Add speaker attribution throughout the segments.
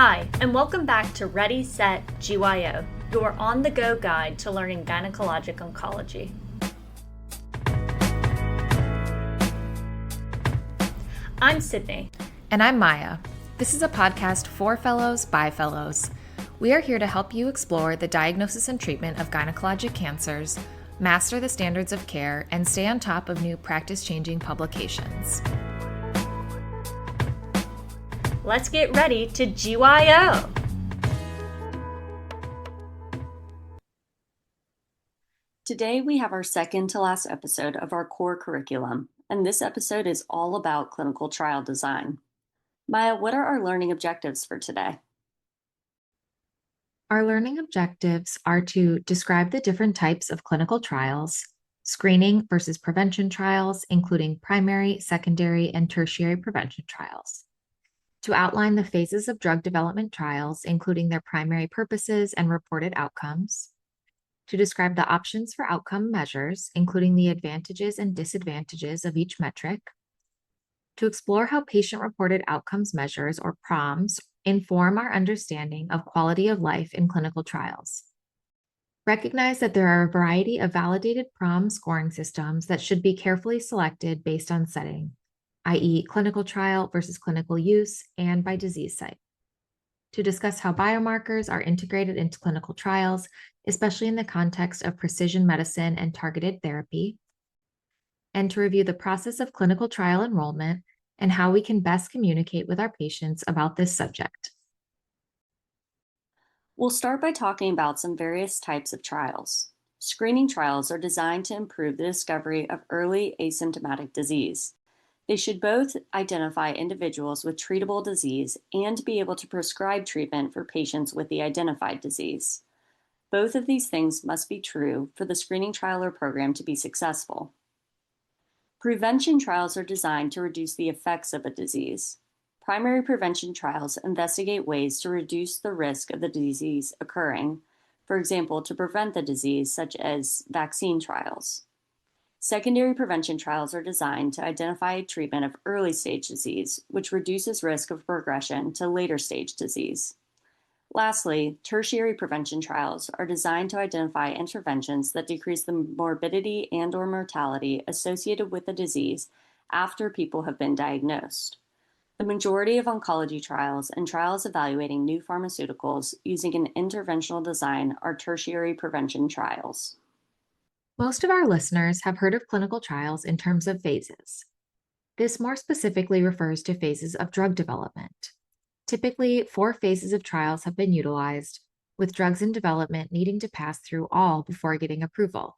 Speaker 1: Hi, and welcome back to Ready, Set, GYO, your on-the-go guide to learning gynecologic oncology. I'm Sydney.
Speaker 2: And I'm Maya. This is a podcast for fellows by fellows. We are here to help you explore the diagnosis and treatment of gynecologic cancers, master the standards of care, and stay on top of new practice-changing publications.
Speaker 1: Let's get ready to GYO! Today we have our second to last episode of our core curriculum, and this episode is all about clinical trial design. Maya, what are our learning objectives for today?
Speaker 2: Our learning objectives are to describe the different types of clinical trials, screening versus prevention trials, including primary, secondary, and tertiary prevention trials. To outline the phases of drug development trials, including their primary purposes and reported outcomes. To describe the options for outcome measures, including the advantages and disadvantages of each metric. To explore how patient-reported outcomes measures, or PROMs, inform our understanding of quality of life in clinical trials. Recognize that there are a variety of validated PROM scoring systems that should be carefully selected based on setting, i.e. clinical trial versus clinical use, and by disease site. To discuss how biomarkers are integrated into clinical trials, especially in the context of precision medicine and targeted therapy. And to review the process of clinical trial enrollment and how we can best communicate with our patients about this subject.
Speaker 1: We'll start by talking about some various types of trials. Screening trials are designed to improve the discovery of early asymptomatic disease. They should both identify individuals with treatable disease and be able to prescribe treatment for patients with the identified disease. Both of these things must be true for the screening trial or program to be successful. Prevention trials are designed to reduce the effects of a disease. Primary prevention trials investigate ways to reduce the risk of the disease occurring, for example, to prevent the disease, such as vaccine trials. Secondary prevention trials are designed to identify treatment of early stage disease, which reduces risk of progression to later stage disease. Lastly, tertiary prevention trials are designed to identify interventions that decrease the morbidity and/or mortality associated with the disease after people have been diagnosed. The majority of oncology trials and trials evaluating new pharmaceuticals using an interventional design are tertiary prevention trials.
Speaker 2: Most of our listeners have heard of clinical trials in terms of phases. This more specifically refers to phases of drug development. Typically, 4 phases of trials have been utilized, with drugs in development needing to pass through all before getting approval.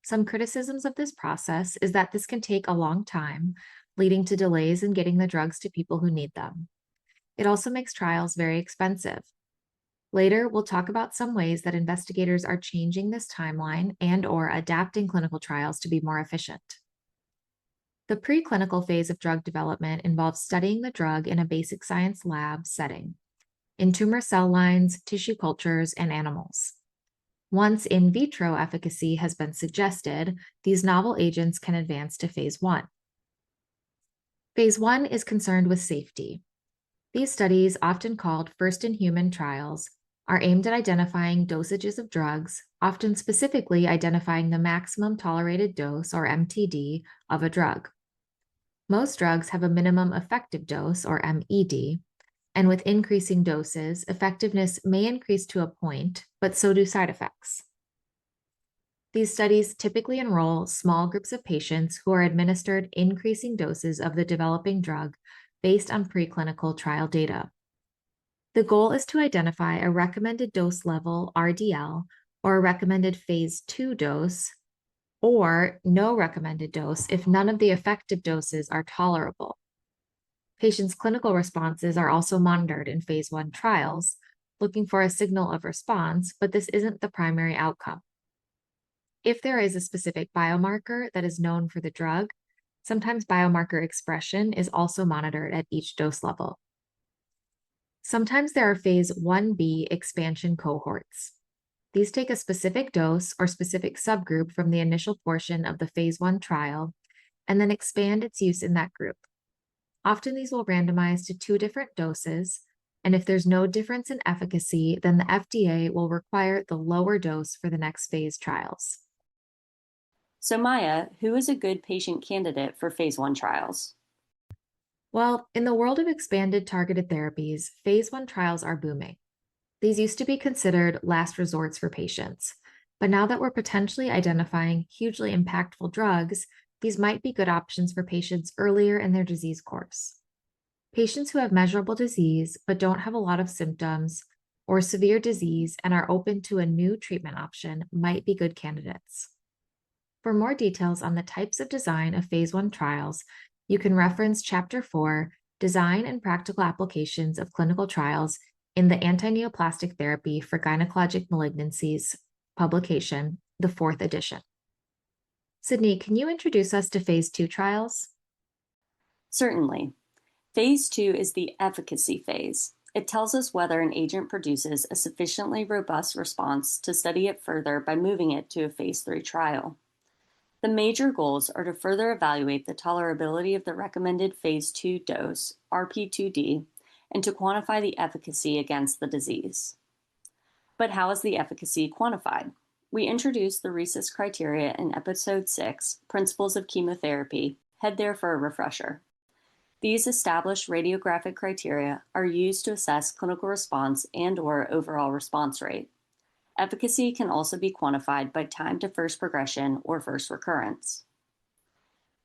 Speaker 2: Some criticisms of this process is that this can take a long time, leading to delays in getting the drugs to people who need them. It also makes trials very expensive. Later, we'll talk about some ways that investigators are changing this timeline and/or adapting clinical trials to be more efficient. The preclinical phase of drug development involves studying the drug in a basic science lab setting, in tumor cell lines, tissue cultures, and animals. Once in vitro efficacy has been suggested, these novel agents can advance to phase 1. Phase 1 is concerned with safety. These studies, often called first-in-human trials, are aimed at identifying dosages of drugs, often specifically identifying the maximum tolerated dose, or MTD, of a drug. Most drugs have a minimum effective dose, or MED, and with increasing doses, effectiveness may increase to a point, but so do side effects. These studies typically enroll small groups of patients who are administered increasing doses of the developing drug based on preclinical trial data. The goal is to identify a recommended dose level, RDL, or a recommended phase 2 dose, or no recommended dose if none of the effective doses are tolerable. Patients' clinical responses are also monitored in phase 1 trials, looking for a signal of response, but this isn't the primary outcome. If there is a specific biomarker that is known for the drug, sometimes biomarker expression is also monitored at each dose level. Sometimes there are phase 1b expansion cohorts. These take a specific dose or specific subgroup from the initial portion of the phase 1 trial and then expand its use in that group. Often these will randomize to 2 different doses, And if there's no difference in efficacy, then the FDA will require the lower dose for the next phase trials.
Speaker 1: So, Maya, who is a good patient candidate for phase 1 trials?
Speaker 2: Well, in the world of expanded targeted therapies, phase 1 trials are booming. These used to be considered last resorts for patients, but now that we're potentially identifying hugely impactful drugs, these might be good options for patients earlier in their disease course. Patients who have measurable disease but don't have a lot of symptoms or severe disease and are open to a new treatment option might be good candidates. For more details on the types of design of phase 1 trials, you can reference Chapter 4, Design and Practical Applications of Clinical Trials in the Antineoplastic Therapy for Gynecologic Malignancies publication, the 4th edition. Sydney, can you introduce us to phase 2 trials?
Speaker 1: Certainly. Phase 2 is the efficacy phase. It tells us whether an agent produces a sufficiently robust response to study it further by moving it to a phase 3 trial. The major goals are to further evaluate the tolerability of the recommended phase 2 dose, RP2D, and to quantify the efficacy against the disease. But how is the efficacy quantified? We introduced the RECIST criteria in episode 6, Principles of Chemotherapy. Head there for a refresher. These established radiographic criteria are used to assess clinical response and/or overall response rate. Efficacy can also be quantified by time to first progression or first recurrence.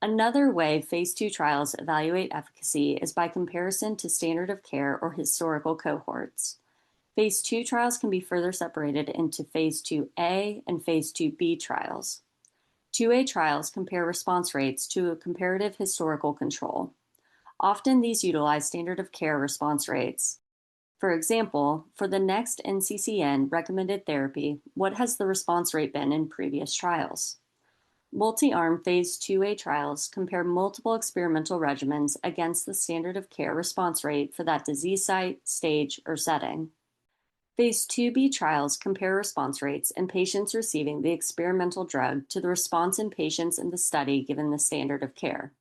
Speaker 1: Another way phase 2 trials evaluate efficacy is by comparison to standard of care or historical cohorts. Phase 2 trials can be further separated into phase 2A and phase 2B trials. 2A trials compare response rates to a comparative historical control. Often these utilize standard of care response rates. For example, for the next NCCN recommended therapy, what has the response rate been in previous trials? Multi-arm phase 2A trials compare multiple experimental regimens against the standard of care response rate for that disease site, stage, or setting. Phase 2B trials compare response rates in patients receiving the experimental drug to the response in patients in the study given the standard of care.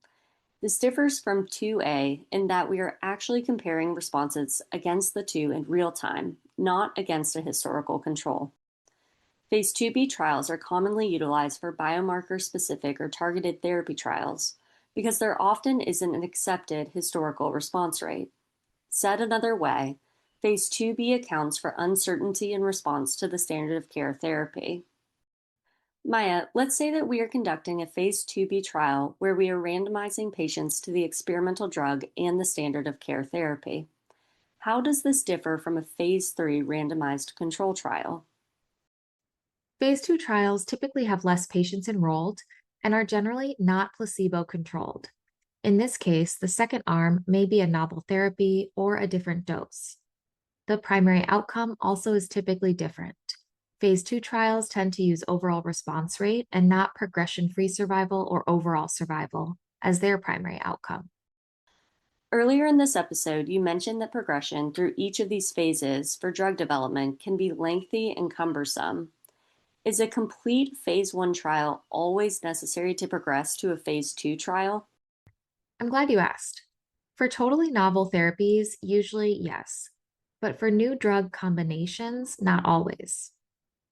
Speaker 1: This differs from 2A in that we are actually comparing responses against the two in real time, not against a historical control. Phase 2B trials are commonly utilized for biomarker-specific or targeted therapy trials because there often isn't an accepted historical response rate. Said another way, Phase 2B accounts for uncertainty in response to the standard of care therapy. Maya, let's say that we are conducting a phase 2B trial where we are randomizing patients to the experimental drug and the standard of care therapy. How does this differ from a phase 3 randomized control trial?
Speaker 2: Phase 2 trials typically have less patients enrolled and are generally not placebo controlled. In this case, the second arm may be a novel therapy or a different dose. The primary outcome also is typically different. Phase 2 trials tend to use overall response rate and not progression-free survival or overall survival as their primary outcome.
Speaker 1: Earlier in this episode, you mentioned that progression through each of these phases for drug development can be lengthy and cumbersome. Is a complete phase 1 trial always necessary to progress to a phase 2 trial?
Speaker 2: I'm glad you asked. For totally novel therapies, usually yes, but for new drug combinations, not always.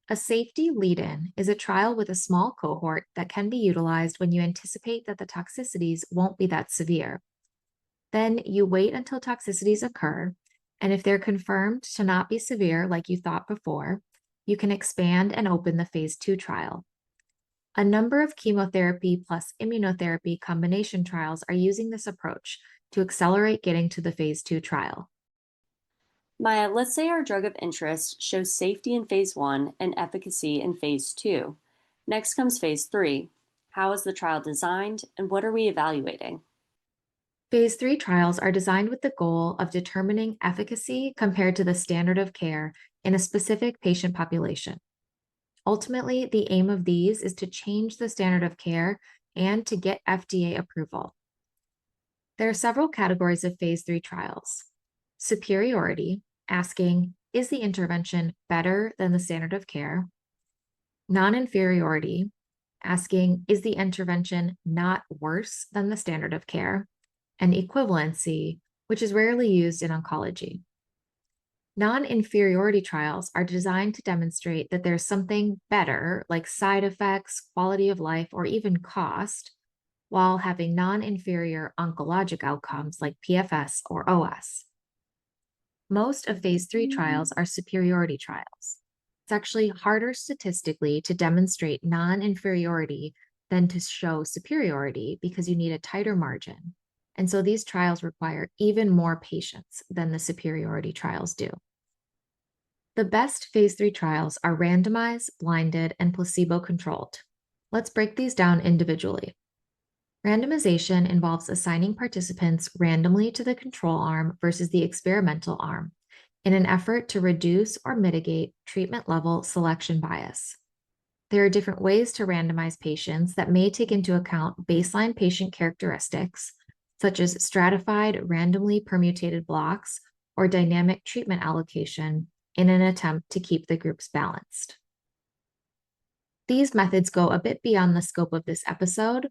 Speaker 2: A safety lead-in is a trial with a small cohort that can be utilized when you anticipate that the toxicities won't be that severe. Then you wait until toxicities occur, and if they're confirmed to not be severe like you thought before, you can expand and open the phase 2 trial. A number of chemotherapy plus immunotherapy combination trials are using this approach to accelerate getting to the phase 2 trial.
Speaker 1: Maya, let's say our drug of interest shows safety in phase 1 and efficacy in phase 2. Next comes phase 3. How is the trial designed and what are we evaluating?
Speaker 2: Phase 3 trials are designed with the goal of determining efficacy compared to the standard of care in a specific patient population. Ultimately, the aim of these is to change the standard of care and to get FDA approval. There are several categories of phase 3 trials. Superiority, asking, is the intervention better than the standard of care? Non-inferiority, asking, is the intervention not worse than the standard of care? And equivalency, which is rarely used in oncology. Non-inferiority trials are designed to demonstrate that there's something better, like side effects, quality of life, or even cost, while having non-inferior oncologic outcomes like PFS or OS. Most of phase 3 trials are superiority trials. It's actually harder statistically to demonstrate non-inferiority than to show superiority because you need a tighter margin. And so these trials require even more patients than the superiority trials do. The best phase 3 trials are randomized, blinded, and placebo controlled. Let's break these down individually. Randomization involves assigning participants randomly to the control arm versus the experimental arm in an effort to reduce or mitigate treatment level selection bias. There are different ways to randomize patients that may take into account baseline patient characteristics, such as stratified, randomly permutated blocks, or dynamic treatment allocation in an attempt to keep the groups balanced. These methods go a bit beyond the scope of this episode,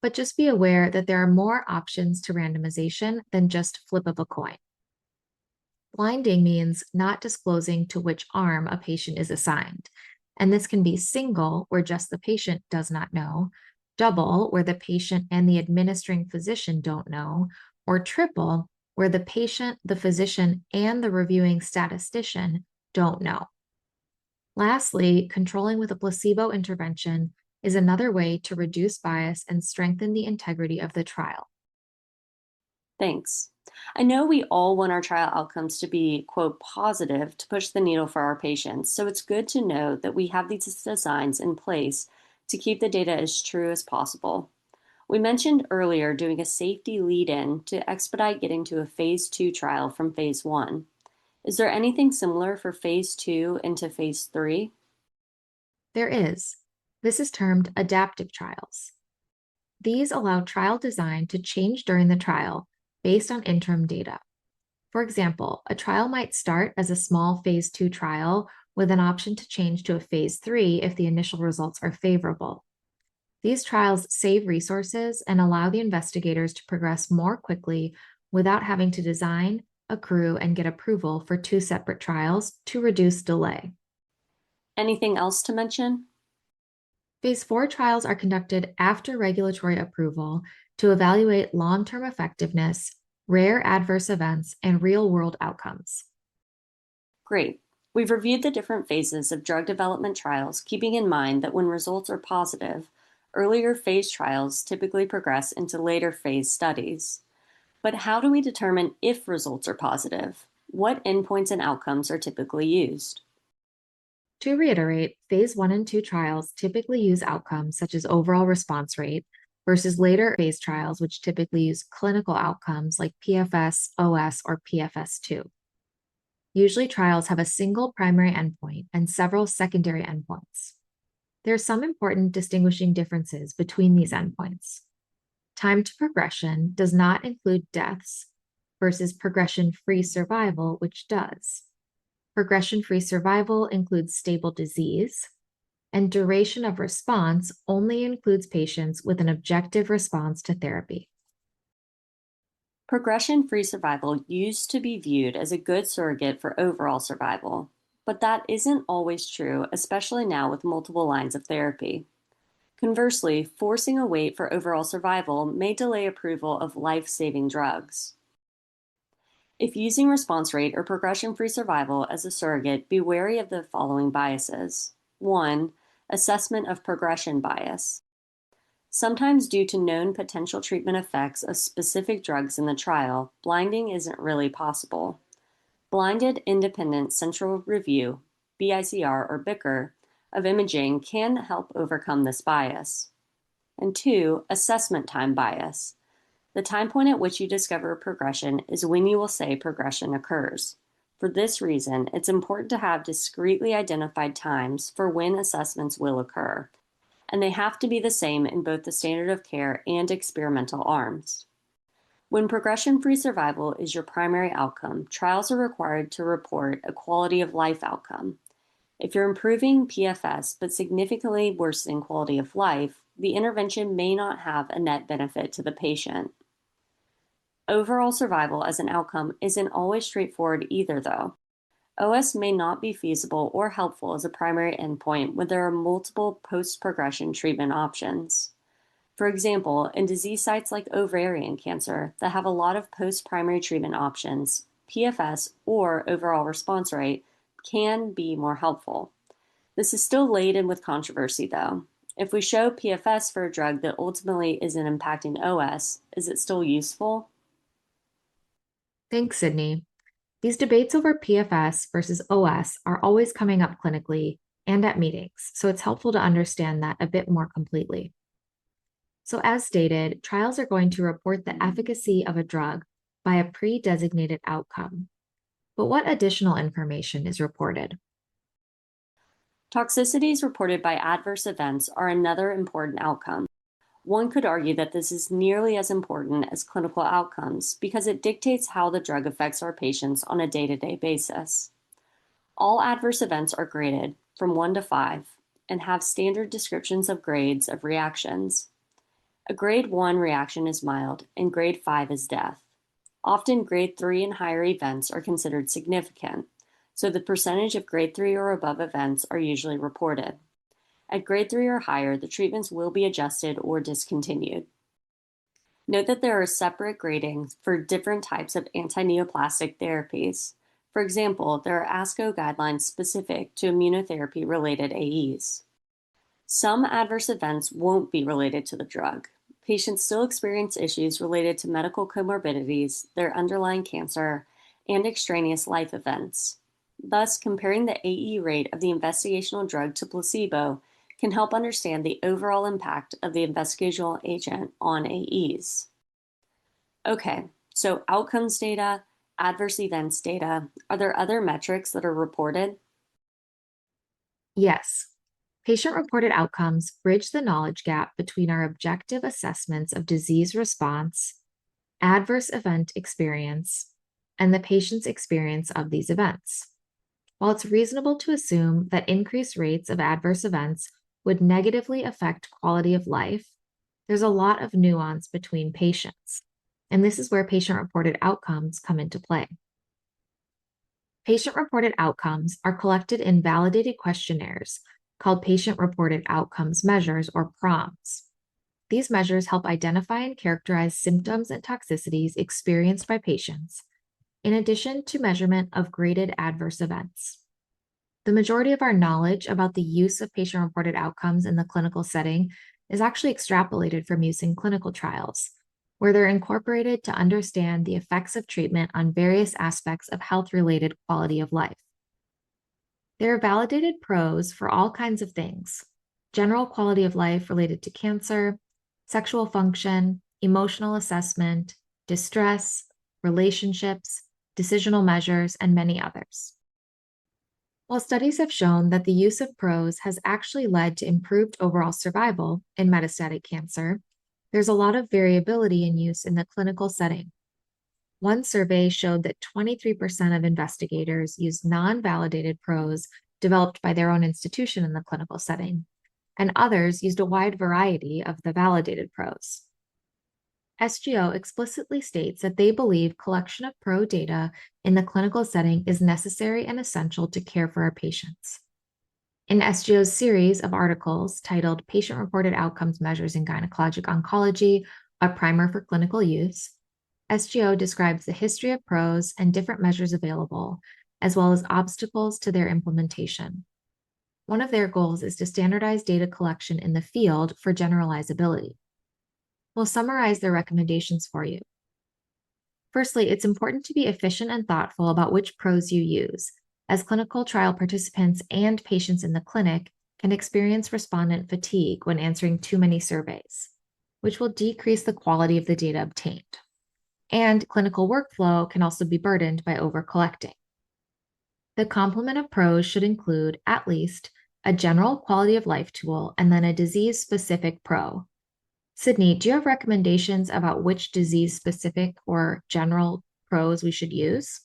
Speaker 2: but just be aware that there are more options to randomization than just flip of a coin. Blinding means not disclosing to which arm a patient is assigned, and this can be single, where just the patient does not know, double, where the patient and the administering physician don't know, or triple, where the patient, the physician, and the reviewing statistician don't know. Lastly, controlling with a placebo intervention is another way to reduce bias and strengthen the integrity of the trial.
Speaker 1: Thanks. I know we all want our trial outcomes to be, quote, positive to push the needle for our patients, so it's good to know that we have these designs in place to keep the data as true as possible. We mentioned earlier doing a safety lead-in to expedite getting to a phase 2 trial from phase 1. Is there anything similar for phase 2 into phase 3?
Speaker 2: There is. This is termed adaptive trials. These allow trial design to change during the trial based on interim data. For example, a trial might start as a small phase 2 trial with an option to change to a phase 3 if the initial results are favorable. These trials save resources and allow the investigators to progress more quickly without having to design, accrue, and get approval for 2 separate trials to reduce delay.
Speaker 1: Anything else to mention?
Speaker 2: Phase 4 trials are conducted after regulatory approval to evaluate long-term effectiveness, rare adverse events, and real-world outcomes.
Speaker 1: Great. We've reviewed the different phases of drug development trials, keeping in mind that when results are positive, earlier phase trials typically progress into later phase studies. But how do we determine if results are positive? What endpoints and outcomes are typically used?
Speaker 2: To reiterate, phase 1 and 2 trials typically use outcomes such as overall response rate versus later phase trials, which typically use clinical outcomes like PFS, OS, or PFS2. Usually, trials have a single primary endpoint and several secondary endpoints. There are some important distinguishing differences between these endpoints. Time to progression does not include deaths versus progression-free survival, which does. Progression-free survival includes stable disease, and duration of response only includes patients with an objective response to therapy.
Speaker 1: Progression-free survival used to be viewed as a good surrogate for overall survival, but that isn't always true, especially now with multiple lines of therapy. Conversely, forcing a wait for overall survival may delay approval of life-saving drugs. If using response rate or progression-free survival as a surrogate, be wary of the following biases. 1. Assessment of progression bias. Sometimes due to known potential treatment effects of specific drugs in the trial, blinding isn't really possible. Blinded Independent Central Review, BICR or BICR, of imaging can help overcome this bias. And 2. Assessment time bias. The time point at which you discover progression is when you will say progression occurs. For this reason, it's important to have discretely identified times for when assessments will occur, and they have to be the same in both the standard of care and experimental arms. When progression-free survival is your primary outcome, trials are required to report a quality of life outcome. If you're improving PFS but significantly worsening quality of life, the intervention may not have a net benefit to the patient. Overall survival as an outcome isn't always straightforward either, though. OS may not be feasible or helpful as a primary endpoint when there are multiple post-progression treatment options. For example, in disease sites like ovarian cancer that have a lot of post-primary treatment options, PFS or overall response rate can be more helpful. This is still laden with controversy, though. If we show PFS for a drug that ultimately isn't impacting OS, is it still useful?
Speaker 2: Thanks, Sydney. These debates over PFS versus OS are always coming up clinically and at meetings, so it's helpful to understand that a bit more completely. So, as stated, trials are going to report the efficacy of a drug by a pre-designated outcome. But what additional information is reported?
Speaker 1: Toxicities reported by adverse events are another important outcome. One could argue that this is nearly as important as clinical outcomes because it dictates how the drug affects our patients on a day-to-day basis. All adverse events are graded from 1 to 5 and have standard descriptions of grades of reactions. A grade 1 reaction is mild and grade 5 is death. Often grade 3 and higher events are considered significant, so the percentage of grade 3 or above events are usually reported. At grade 3 or higher, the treatments will be adjusted or discontinued. Note that there are separate gradings for different types of anti-neoplastic therapies. For example, there are ASCO guidelines specific to immunotherapy-related AEs. Some adverse events won't be related to the drug. Patients still experience issues related to medical comorbidities, their underlying cancer, and extraneous life events. Thus, comparing the AE rate of the investigational drug to placebo can help understand the overall impact of the investigational agent on AEs. Okay, so outcomes data, adverse events data, are there other metrics that are reported?
Speaker 2: Yes. Patient-reported outcomes bridge the knowledge gap between our objective assessments of disease response, adverse event experience, and the patient's experience of these events. While it's reasonable to assume that increased rates of adverse events would negatively affect quality of life, there's a lot of nuance between patients, and this is where patient-reported outcomes come into play. Patient-reported outcomes are collected in validated questionnaires called patient-reported outcomes measures, or PROMs. These measures help identify and characterize symptoms and toxicities experienced by patients, in addition to measurement of graded adverse events. The majority of our knowledge about the use of patient-reported outcomes in the clinical setting is actually extrapolated from use in clinical trials, where they're incorporated to understand the effects of treatment on various aspects of health-related quality of life. There are validated PROs for all kinds of things: general quality of life related to cancer, sexual function, emotional assessment, distress, relationships, decisional measures, and many others. While studies have shown that the use of PROs has actually led to improved overall survival in metastatic cancer, there's a lot of variability in use in the clinical setting. One survey showed that 23% of investigators used non-validated PROs developed by their own institution in the clinical setting, and others used a wide variety of the validated PROs. SGO explicitly states that they believe collection of PRO data in the clinical setting is necessary and essential to care for our patients. In SGO's series of articles titled Patient-Reported Outcomes Measures in Gynecologic Oncology, a Primer for Clinical Use, SGO describes the history of PROs and different measures available, as well as obstacles to their implementation. One of their goals is to standardize data collection in the field for generalizability. We'll summarize their recommendations for you. Firstly, it's important to be efficient and thoughtful about which PROs you use, as clinical trial participants and patients in the clinic can experience respondent fatigue when answering too many surveys, which will decrease the quality of the data obtained. And clinical workflow can also be burdened by over-collecting. The complement of PROs should include at least a general quality of life tool and then a disease-specific PRO. Sydney, do you have recommendations about which disease-specific or general PROs we should use?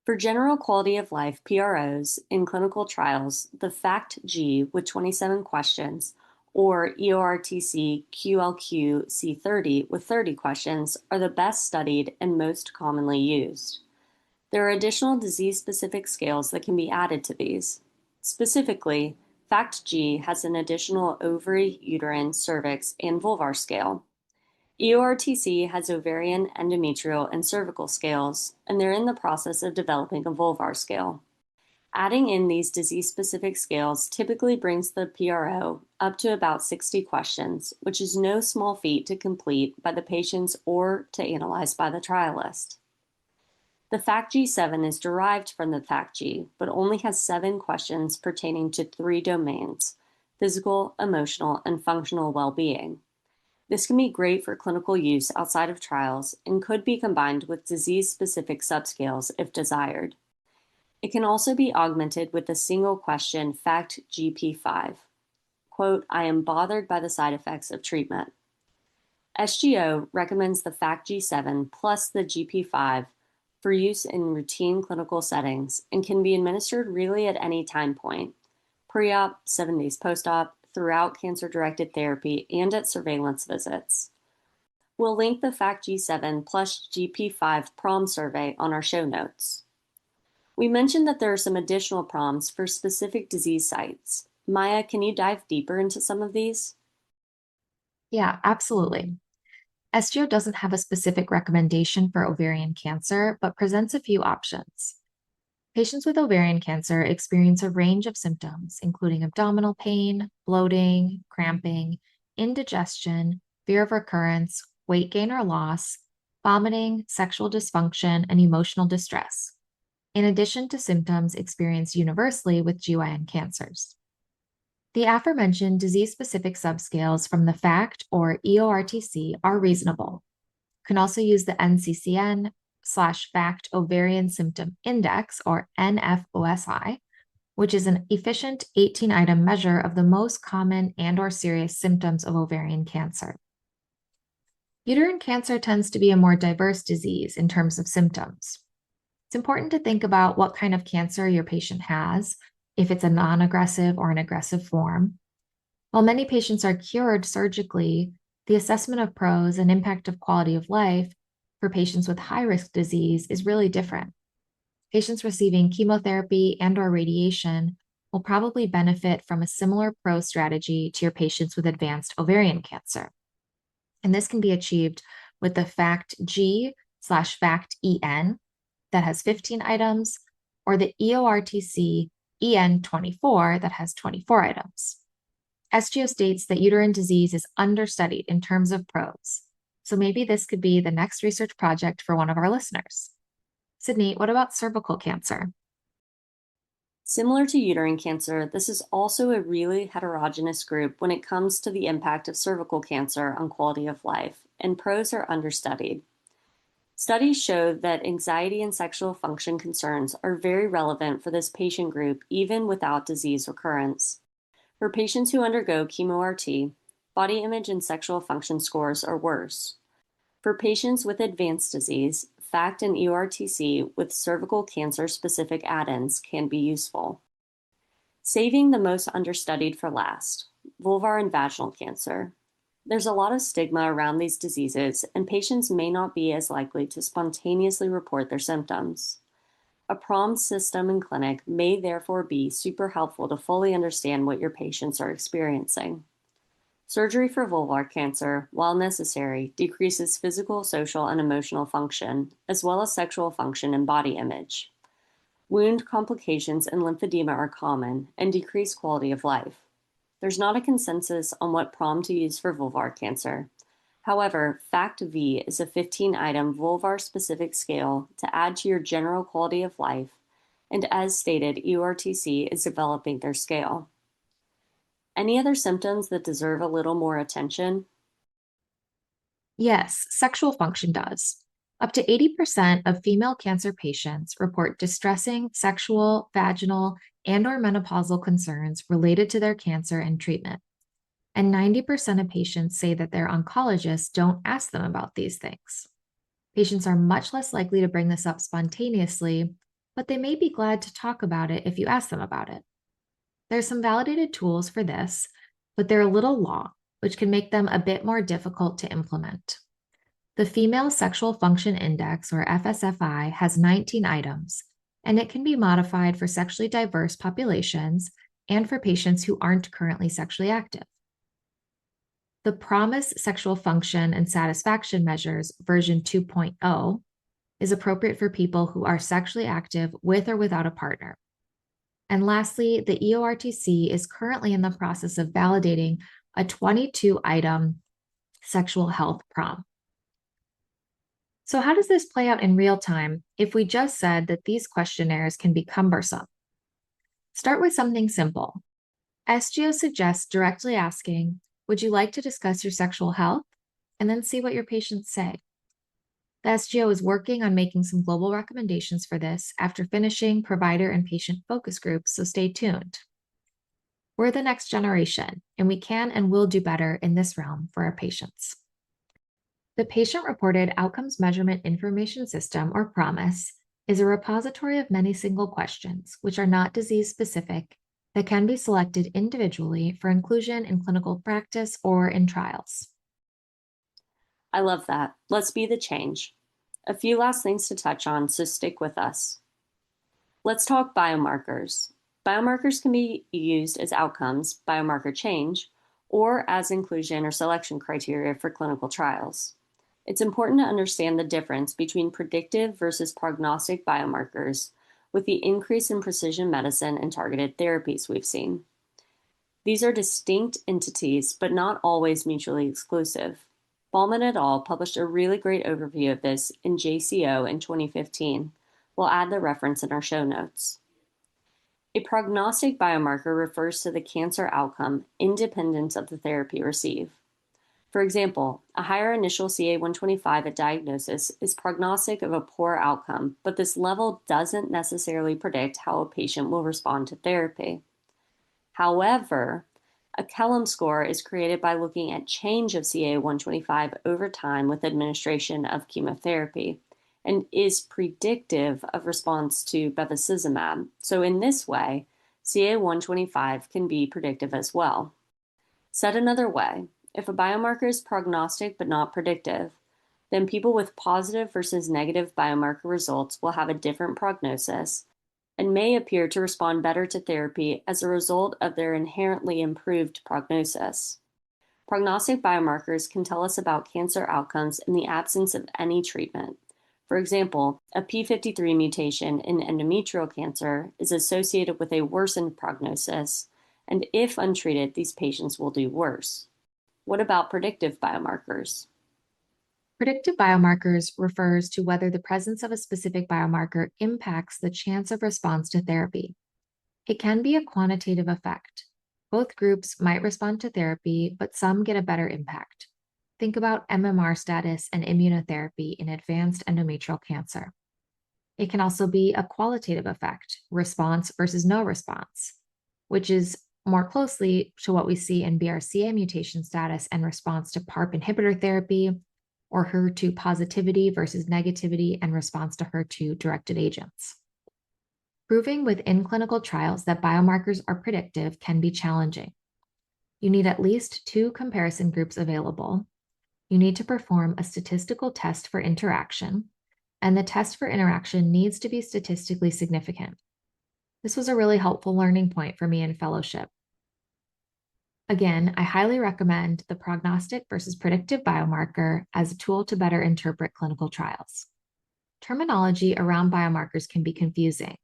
Speaker 1: For general quality of life PROs in clinical trials, the FACT-G with 27 questions or EORTC QLQ C30 with 30 questions are the best studied and most commonly used. There are additional disease-specific scales that can be added to these. Specifically, FACT-G has an additional ovary, uterine, cervix, and vulvar scale. EORTC has ovarian, endometrial, and cervical scales, and they're in the process of developing a vulvar scale. Adding in these disease-specific scales typically brings the PRO up to about 60 questions, which is no small feat to complete by the patients or to analyze by the trialist. The FACT-G7 is derived from the FACT-G, but only has 7 questions pertaining to 3 domains: physical, emotional, and functional well-being. This can be great for clinical use outside of trials and could be combined with disease-specific subscales if desired. It can also be augmented with a single question FACT-GP5. Quote, I am bothered by the side effects of treatment. SGO recommends the FACT-G7 plus the GP5 for use in routine clinical settings and can be administered really at any time point: pre-op, 7 days post-op, throughout cancer-directed therapy, and at surveillance visits. We'll link the FACT-G7 plus GP5 PROM survey on our show notes. We mentioned that there are some additional PROMs for specific disease sites. Maya, can you dive deeper into some of these?
Speaker 2: Yeah, absolutely. SGO doesn't have a specific recommendation for ovarian cancer, but presents a few options. Patients with ovarian cancer experience a range of symptoms, including abdominal pain, bloating, cramping, indigestion, fear of recurrence, weight gain or loss, vomiting, sexual dysfunction, and emotional distress, in addition to symptoms experienced universally with GYN cancers. The aforementioned disease-specific subscales from the FACT or EORTC are reasonable. You can also use the NCCN/FACT Ovarian Symptom Index, or NFOSI, which is an efficient 18-item measure of the most common and/or serious symptoms of ovarian cancer. Uterine cancer tends to be a more diverse disease in terms of symptoms. It's important to think about what kind of cancer your patient has, if it's a non-aggressive or an aggressive form. While many patients are cured surgically, the assessment of PROs and impact of quality of life for patients with high-risk disease is really different. Patients receiving chemotherapy and/or radiation will probably benefit from a similar PRO strategy to your patients with advanced ovarian cancer. And this can be achieved with the FACT-G/FACT-EN that has 15 items, or the EORTC EN24 that has 24 items. SGO states that uterine disease is understudied in terms of PROs, so maybe this could be the next research project for one of our listeners. Sydney, what about cervical cancer?
Speaker 1: Similar to uterine cancer, this is also a really heterogeneous group when it comes to the impact of cervical cancer on quality of life, and PROs are understudied. Studies show that anxiety and sexual function concerns are very relevant for this patient group even without disease recurrence. For patients who undergo chemo-RT, body image and sexual function scores are worse. For patients with advanced disease, FACT and EORTC with cervical cancer-specific add-ins can be useful. Saving the most understudied for last: vulvar and vaginal cancer. There's a lot of stigma around these diseases, and patients may not be as likely to spontaneously report their symptoms. A PROM system in clinic may therefore be super helpful to fully understand what your patients are experiencing. Surgery for vulvar cancer, while necessary, decreases physical, social, and emotional function, as well as sexual function and body image. Wound complications and lymphedema are common and decrease quality of life. There's not a consensus on what PROM to use for vulvar cancer. However, FACT-V is a 15-item vulvar-specific scale to add to your general quality of life, and as stated, EORTC is developing their scale. Any other symptoms that deserve a little more attention?
Speaker 2: Yes, sexual function does. Up to 80% of female cancer patients report distressing sexual, vaginal, and/or menopausal concerns related to their cancer and treatment. And 90% of patients say that their oncologists don't ask them about these things. Patients are much less likely to bring this up spontaneously, but they may be glad to talk about it if you ask them about it. There's some validated tools for this, but they're a little long, which can make them a bit more difficult to implement. The Female Sexual Function Index, or FSFI, has 19 items, and it can be modified for sexually diverse populations and for patients who aren't currently sexually active. The PROMIS Sexual Function and Satisfaction Measures, version 2.0, is appropriate for people who are sexually active with or without a partner. And lastly, the EORTC is currently in the process of validating a 22-item sexual health prom. So how does this play out in real time if we just said that these questionnaires can be cumbersome? Start with something simple. SGO suggests directly asking, would you like to discuss your sexual health? And then see what your patients say. The SGO is working on making some global recommendations for this after finishing provider and patient focus groups, so stay tuned. We're the next generation, and we can and will do better in this realm for our patients. The Patient-Reported Outcomes Measurement Information System, or PROMIS, is a repository of many single questions, which are not disease-specific, that can be selected individually for inclusion in clinical practice or in trials.
Speaker 1: I love that. Let's be the change. A few last things to touch on, so stick with us. Let's talk biomarkers. Biomarkers can be used as outcomes, biomarker change, or as inclusion or selection criteria for clinical trials. It's important to understand the difference between predictive versus prognostic biomarkers with the increase in precision medicine and targeted therapies we've seen. These are distinct entities, but not always mutually exclusive. Ballman et al. Published a really great overview of this in JCO in 2015. We'll add the reference in our show notes. A prognostic biomarker refers to the cancer outcome independent of the therapy received. For example, a higher initial CA-125 at diagnosis is prognostic of a poor outcome, but this level doesn't necessarily predict how a patient will respond to therapy. However, a Kellum score is created by looking at change of CA-125 over time with administration of chemotherapy and is predictive of response to bevacizumab. So in this way, CA-125 can be predictive as well. Said another way, if a biomarker is prognostic but not predictive, then people with positive versus negative biomarker results will have a different prognosis and may appear to respond better to therapy as a result of their inherently improved prognosis. Prognostic biomarkers can tell us about cancer outcomes in the absence of any treatment. For example, a p53 mutation in endometrial cancer is associated with a worsened prognosis, and if untreated, these patients will do worse. What about predictive biomarkers?
Speaker 2: Predictive biomarkers refers to whether the presence of a specific biomarker impacts the chance of response to therapy. It can be a quantitative effect. Both groups might respond to therapy, but some get a better impact. Think about MMR status and immunotherapy in advanced endometrial cancer. It can also be a qualitative effect, response versus no response, which is more closely to what we see in BRCA mutation status and response to PARP inhibitor therapy, or HER2 positivity versus negativity and response to HER2-directed agents. Proving within clinical trials that biomarkers are predictive can be challenging. You need at least 2 comparison groups available. You need to perform a statistical test for interaction, and the test for interaction needs to be statistically significant. This was a really helpful learning point for me in fellowship. Again, I highly recommend the prognostic versus predictive biomarker as a tool to better interpret clinical trials. Terminology around biomarkers can be confusing,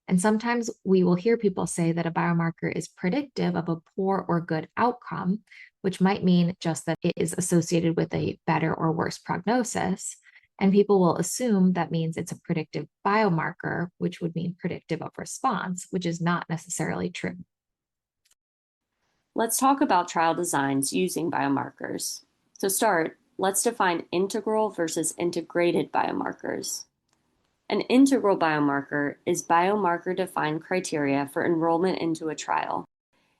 Speaker 2: and sometimes we will hear people say that a biomarker is predictive of a poor or good outcome, which might mean just that it is associated with a better or worse prognosis, and people will assume that means it's a predictive biomarker, which would mean predictive of response, which is not necessarily true.
Speaker 1: Let's talk about trial designs using biomarkers. To start, let's define integral versus integrated biomarkers. An integral biomarker is biomarker-defined criteria for enrollment into a trial,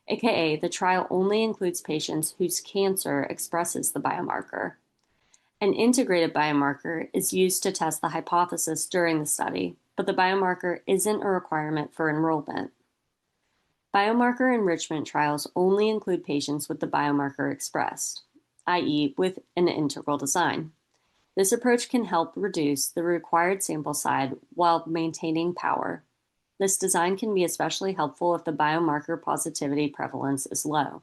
Speaker 1: aka the trial only includes patients whose cancer expresses the biomarker. An integrated biomarker is used to test the hypothesis during the study, but the biomarker isn't a requirement for enrollment. Biomarker enrichment trials only include patients with the biomarker expressed, i.e., with an integral design. This approach can help reduce the required sample size while maintaining power. This design can be especially helpful if the biomarker positivity prevalence is low.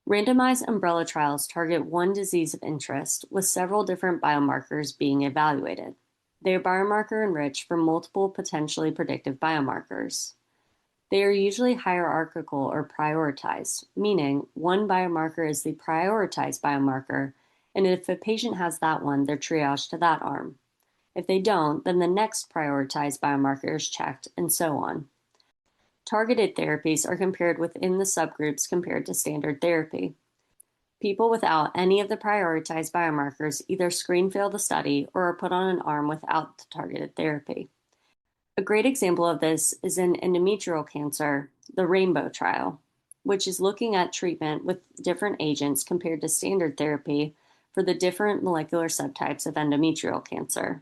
Speaker 1: Randomized umbrella trials target one disease of interest, with several different biomarkers being evaluated. They are biomarker enriched for multiple potentially predictive biomarkers. They are usually hierarchical or prioritized, meaning one biomarker is the prioritized biomarker, and if a patient has that one, they're triaged to that arm. If they don't, then the next prioritized biomarker is checked, and so on. Targeted therapies are compared within the subgroups compared to standard therapy. People without any of the prioritized biomarkers either screen fail the study or are put on an arm without the targeted therapy. A great example of this is in endometrial cancer, the Rainbow trial, which is looking at treatment with different agents compared to standard therapy for the different molecular subtypes of endometrial cancer.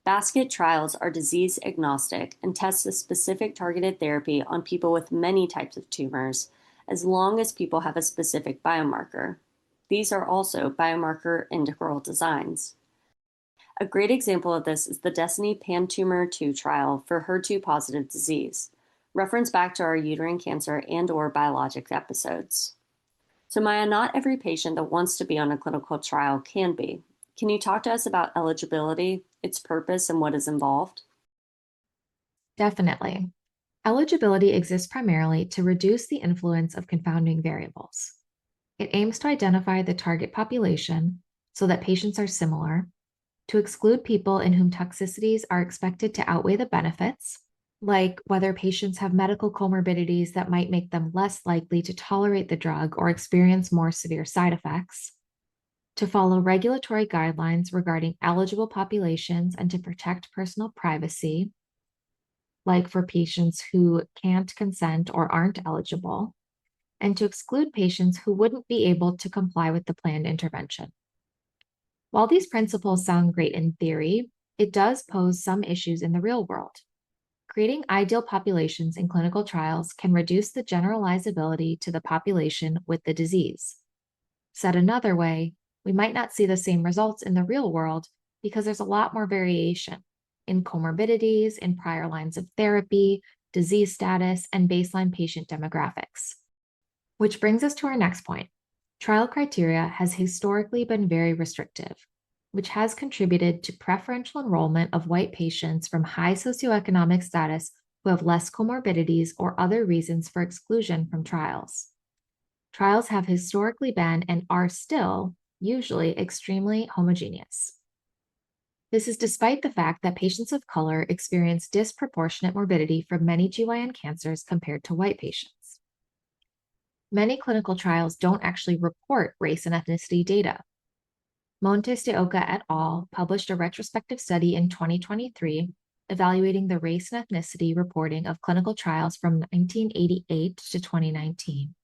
Speaker 1: Basket trials are disease agnostic and test a specific targeted therapy on people with many types of tumors, as long as people have a specific biomarker. These are also biomarker integral designs. A great example of this is the Destiny Pan-Tumor 2 trial for HER2-positive disease. Reference back to our uterine cancer and/or biologics episodes. So Maya, not every patient that wants to be on a clinical trial can be. Can you talk to us about eligibility, its purpose, and what is involved?
Speaker 2: Definitely. Eligibility exists primarily to reduce the influence of confounding variables. It aims to identify the target population so that patients are similar, to exclude people in whom toxicities are expected to outweigh the benefits, like whether patients have medical comorbidities that might make them less likely to tolerate the drug or experience more severe side effects, to follow regulatory guidelines regarding eligible populations and to protect personal privacy, like for patients who can't consent or aren't eligible, and to exclude patients who wouldn't be able to comply with the planned intervention. While these principles sound great in theory, it does pose some issues in the real world. Creating ideal populations in clinical trials can reduce the generalizability to the population with the disease. Said another way, we might not see the same results in the real world because there's a lot more variation in comorbidities, in prior lines of therapy, disease status, and baseline patient demographics. Which brings us to our next point. Trial criteria has historically been very restrictive, which has contributed to preferential enrollment of white patients from high socioeconomic status who have less comorbidities or other reasons for exclusion from trials. Trials have historically been and are still usually extremely homogeneous. This is despite the fact that patients of color experience disproportionate morbidity from many GYN cancers compared to white patients. Many clinical trials don't actually report race and ethnicity data. Montes de Oca et al. Published a retrospective study in 2023 evaluating the race and ethnicity reporting of clinical trials from 1988 to 2019.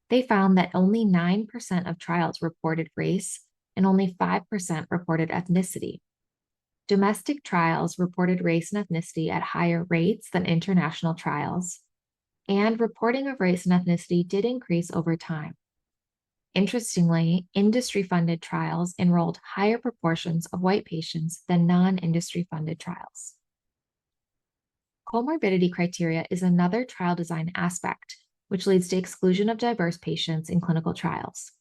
Speaker 2: They found that only 9% of trials reported race and only 5% reported ethnicity. Domestic trials reported race and ethnicity at higher rates than international trials, and reporting of race and ethnicity did increase over time. Interestingly, industry-funded trials enrolled higher proportions of white patients than non-industry-funded trials. Comorbidity criteria is another trial design aspect, which leads to exclusion of diverse patients in clinical trials.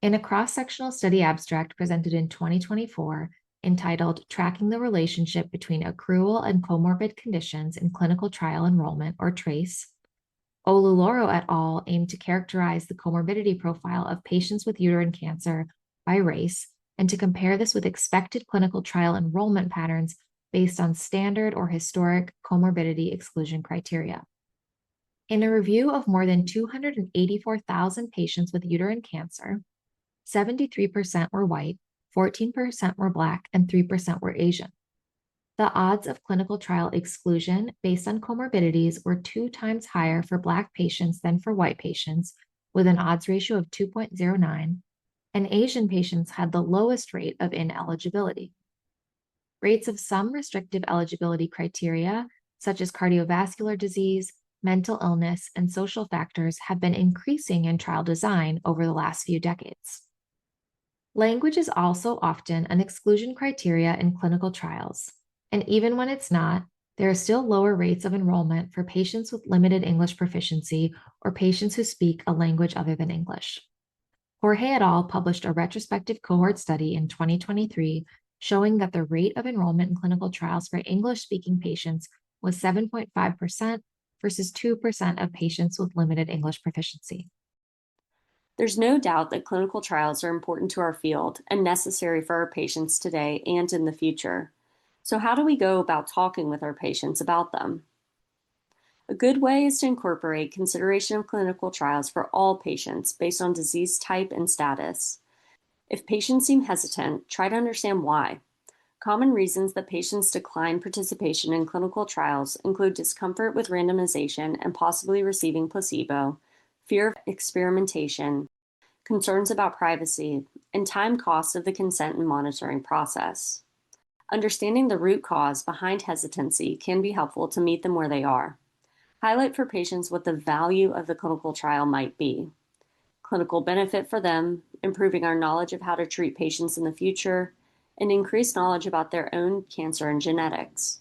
Speaker 2: In a cross-sectional study abstract presented in 2024, entitled Tracking the Relationship Between Accrual and Comorbid Conditions in Clinical Trial Enrollment, or TRACE, Oluloro et al. Aimed to characterize the comorbidity profile of patients with uterine cancer by race and to compare this with expected clinical trial enrollment patterns based on standard or historic comorbidity exclusion criteria. In a review of more than 284,000 patients with uterine cancer, 73% were white, 14% were Black, and 3% were Asian. The odds of clinical trial exclusion based on comorbidities were 2 times higher for Black patients than for white patients, with an odds ratio of 2.09, and Asian patients had the lowest rate of ineligibility. Rates of some restrictive eligibility criteria, such as cardiovascular disease, mental illness, and social factors, have been increasing in trial design over the last few decades. Language is also often an exclusion criteria in clinical trials, and even when it's not, there are still lower rates of enrollment for patients with limited English proficiency or patients who speak a language other than English. Jorge et al. Published a retrospective cohort study in 2023 showing that the rate of enrollment in clinical trials for English-speaking patients was 7.5% versus 2% of patients with limited English proficiency.
Speaker 1: There's no doubt that clinical trials are important to our field and necessary for our patients today and in the future. So, how do we go about talking with our patients about them? A good way is to incorporate consideration of clinical trials for all patients based on disease type and status. If patients seem hesitant, try to understand why. Common reasons that patients decline participation in clinical trials include discomfort with randomization and possibly receiving placebo, fear of experimentation, concerns about privacy, and time costs of the consent and monitoring process. Understanding the root cause behind hesitancy can be helpful to meet them where they are. Highlight for patients what the value of the clinical trial might be. Clinical benefit for them, improving our knowledge of how to treat patients in the future, and increased knowledge about their own cancer and genetics.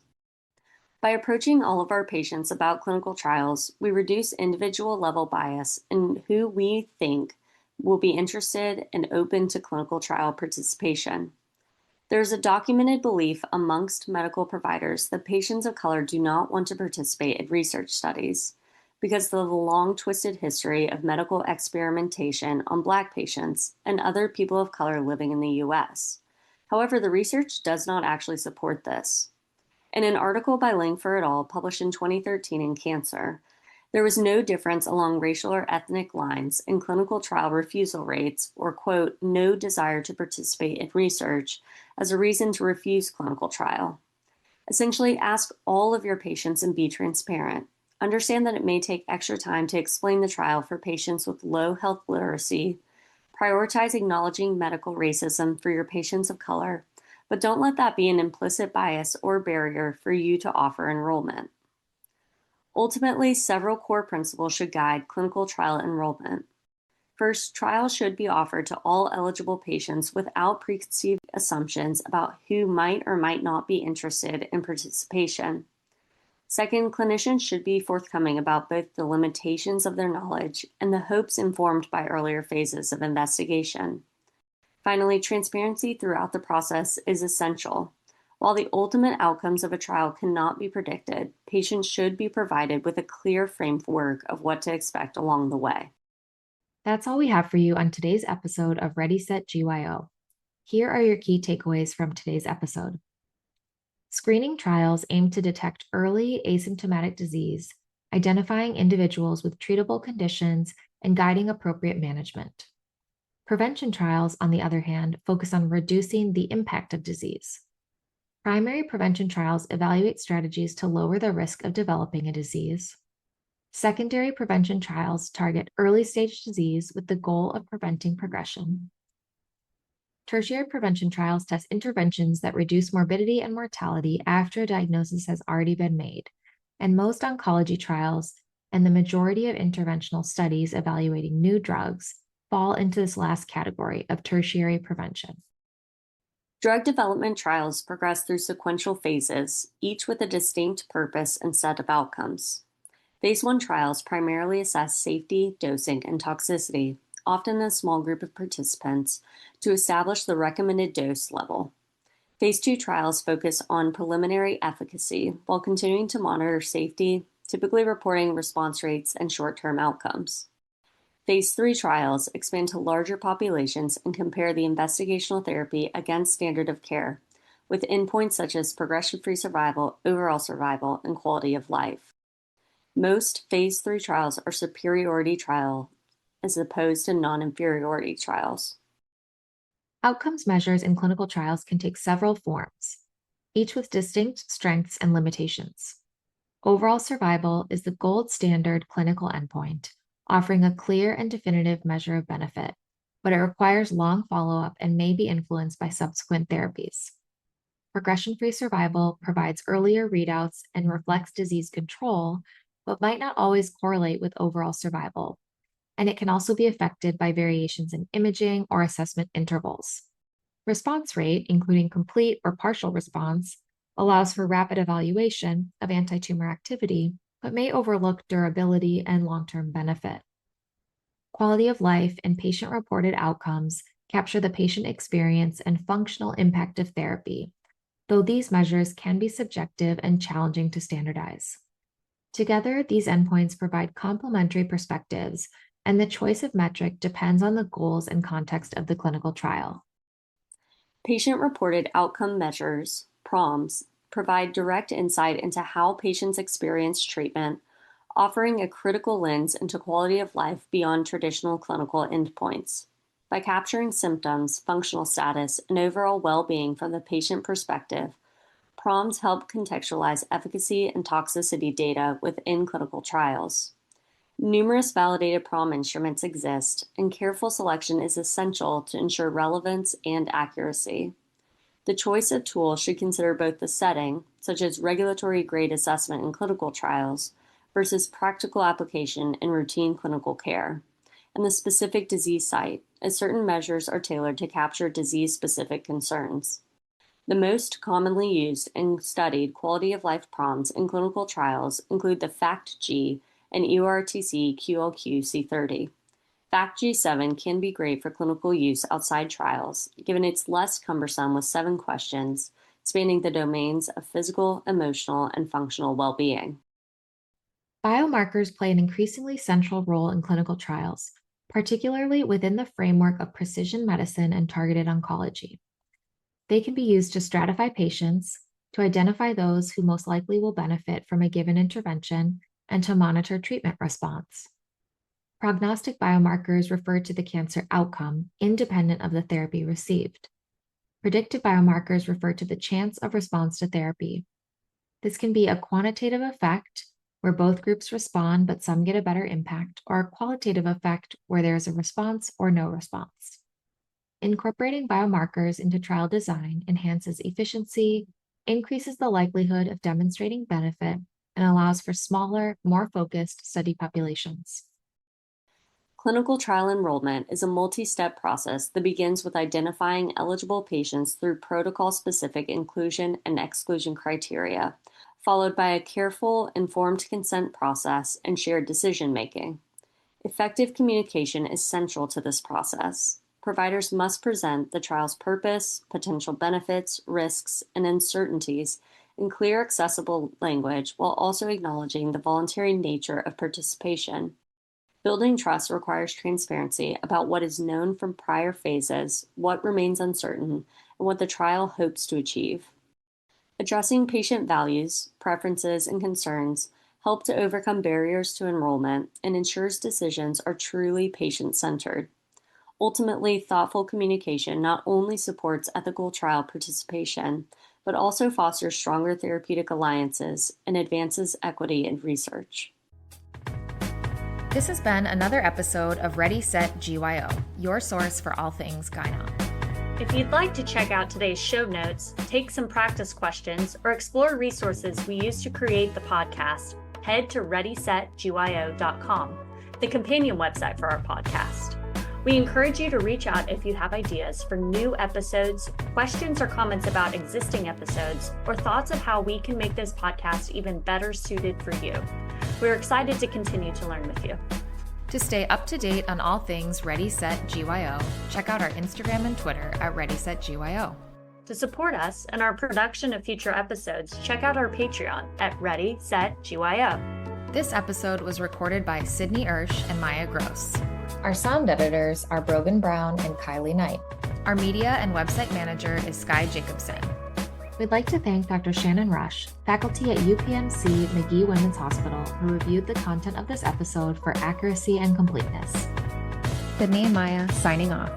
Speaker 1: By approaching all of our patients about clinical trials, we reduce individual level bias in who we think will be interested and open to clinical trial participation. There is a documented belief amongst medical providers that patients of color do not want to participate in research studies because of the long twisted history of medical experimentation on Black patients and other people of color living in the US. However, the research does not actually support this. In an article by Langford et al. Published in 2013 in Cancer, there was no difference along racial or ethnic lines in clinical trial refusal rates or, quote, no desire to participate in research as a reason to refuse clinical trial. Essentially, ask all of your patients and be transparent. Understand that it may take extra time to explain the trial for patients with low health literacy. Prioritize acknowledging medical racism for your patients of color, but don't let that be an implicit bias or barrier for you to offer enrollment. Ultimately, several core principles should guide clinical trial enrollment. First, trials should be offered to all eligible patients without preconceived assumptions about who might or might not be interested in participation. Second, clinicians should be forthcoming about both the limitations of their knowledge and the hopes informed by earlier phases of investigation. Finally, transparency throughout the process is essential. While the ultimate outcomes of a trial cannot be predicted, patients should be provided with a clear framework of what to expect along the way.
Speaker 2: That's all we have for you on today's episode of Ready, Set, GYO. Here are your key takeaways from today's episode. Screening trials aim to detect early asymptomatic disease, identifying individuals with treatable conditions, and guiding appropriate management. Prevention trials, on the other hand, focus on reducing the impact of disease. Primary prevention trials evaluate strategies to lower the risk of developing a disease. Secondary prevention trials target early-stage disease with the goal of preventing progression. Tertiary prevention trials test interventions that reduce morbidity and mortality after a diagnosis has already been made, and most oncology trials and the majority of interventional studies evaluating new drugs fall into this last category of tertiary prevention.
Speaker 1: Drug development trials progress through sequential phases, each with a distinct purpose and set of outcomes. Phase 1 trials primarily assess safety, dosing, and toxicity, often in a small group of participants, to establish the recommended dose level. Phase 2 trials focus on preliminary efficacy while continuing to monitor safety, typically reporting response rates and short-term outcomes. Phase 3 trials expand to larger populations and compare the investigational therapy against standard of care, with endpoints such as progression-free survival, overall survival, and quality of life. Most Phase 3 trials are superiority trials as opposed to non-inferiority trials.
Speaker 2: Outcomes measures in clinical trials can take several forms, each with distinct strengths and limitations. Overall survival is the gold standard clinical endpoint, offering a clear and definitive measure of benefit, but it requires long follow-up and may be influenced by subsequent therapies. Progression-free survival provides earlier readouts and reflects disease control, but might not always correlate with overall survival. and it can also be affected by variations in imaging or assessment intervals. Response rate, including complete or partial response, allows for rapid evaluation of anti-tumor activity, but may overlook durability and long-term benefit. Quality of life and patient-reported outcomes capture the patient experience and functional impact of therapy, though these measures can be subjective and challenging to standardize. Together, these endpoints provide complementary perspectives, and the choice of metric depends on the goals and context of the clinical trial.
Speaker 1: Patient-reported outcome measures, PROMs, provide direct insight into how patients experience treatment, offering a critical lens into quality of life beyond traditional clinical endpoints. By capturing symptoms, functional status, and overall well-being from the patient perspective, PROMs help contextualize efficacy and toxicity data within clinical trials. Numerous validated PROM instruments exist, and careful selection is essential to ensure relevance and accuracy. The choice of tools should consider both the setting, such as regulatory grade assessment in clinical trials, versus practical application in routine clinical care, and the specific disease site, as certain measures are tailored to capture disease-specific concerns. The most commonly used and studied quality of life PROMs in clinical trials include the FACT-G and EORTC QLQ C30. FACT-G7 can be great for clinical use outside trials, given it's less cumbersome with 7 questions, spanning the domains of physical, emotional, and functional well-being.
Speaker 2: Biomarkers play an increasingly central role in clinical trials, particularly within the framework of precision medicine and targeted oncology. They can be used to stratify patients, to identify those who most likely will benefit from a given intervention, and to monitor treatment response. Prognostic biomarkers refer to the cancer outcome independent of the therapy received. Predictive biomarkers refer to the chance of response to therapy. This can be a quantitative effect, where both groups respond but some get a better impact, or a qualitative effect where there is a response or no response. Incorporating biomarkers into trial design enhances efficiency, increases the likelihood of demonstrating benefit, and allows for smaller, more focused study populations.
Speaker 1: Clinical trial enrollment is a multi-step process that begins with identifying eligible patients through protocol-specific inclusion and exclusion criteria, followed by a careful, informed consent process and shared decision-making. Effective communication is central to this process. Providers must present the trial's purpose, potential benefits, risks, and uncertainties in clear, accessible language while also acknowledging the voluntary nature of participation. Building trust requires transparency about what is known from prior phases, what remains uncertain, and what the trial hopes to achieve. Addressing patient values, preferences, and concerns help to overcome barriers to enrollment and ensures decisions are truly patient-centered. Ultimately, thoughtful communication not only supports ethical trial participation, but also fosters stronger therapeutic alliances and advances equity in research.
Speaker 2: This has been another episode of Ready, Set, GYO, your source for all things gyno.
Speaker 1: If you'd like to check out today's show notes, take some practice questions, or explore resources we use to create the podcast, head to readysetgyo.com, the companion website for our podcast. We encourage you to reach out if you have ideas for new episodes, questions or comments about existing episodes, or thoughts of how we can make this podcast even better suited for you. We're excited to continue to learn with you.
Speaker 2: To stay up to date on all things Ready, Set, GYO, check out our Instagram and Twitter at ReadySetGYO.
Speaker 1: To support us and our production of future episodes, check out our Patreon at ReadySetGYO.
Speaker 2: This episode was recorded by Sydney Oesch and Maya Gross. Our sound editors are Brogan Brown and Kylie Knight. Our media and website manager is Sky Jacobson. We'd like to thank Dr. Shannon Rush, faculty at UPMC Magee Women's Hospital, who reviewed the content of this episode for accuracy and completeness. Sydney and Maya signing off.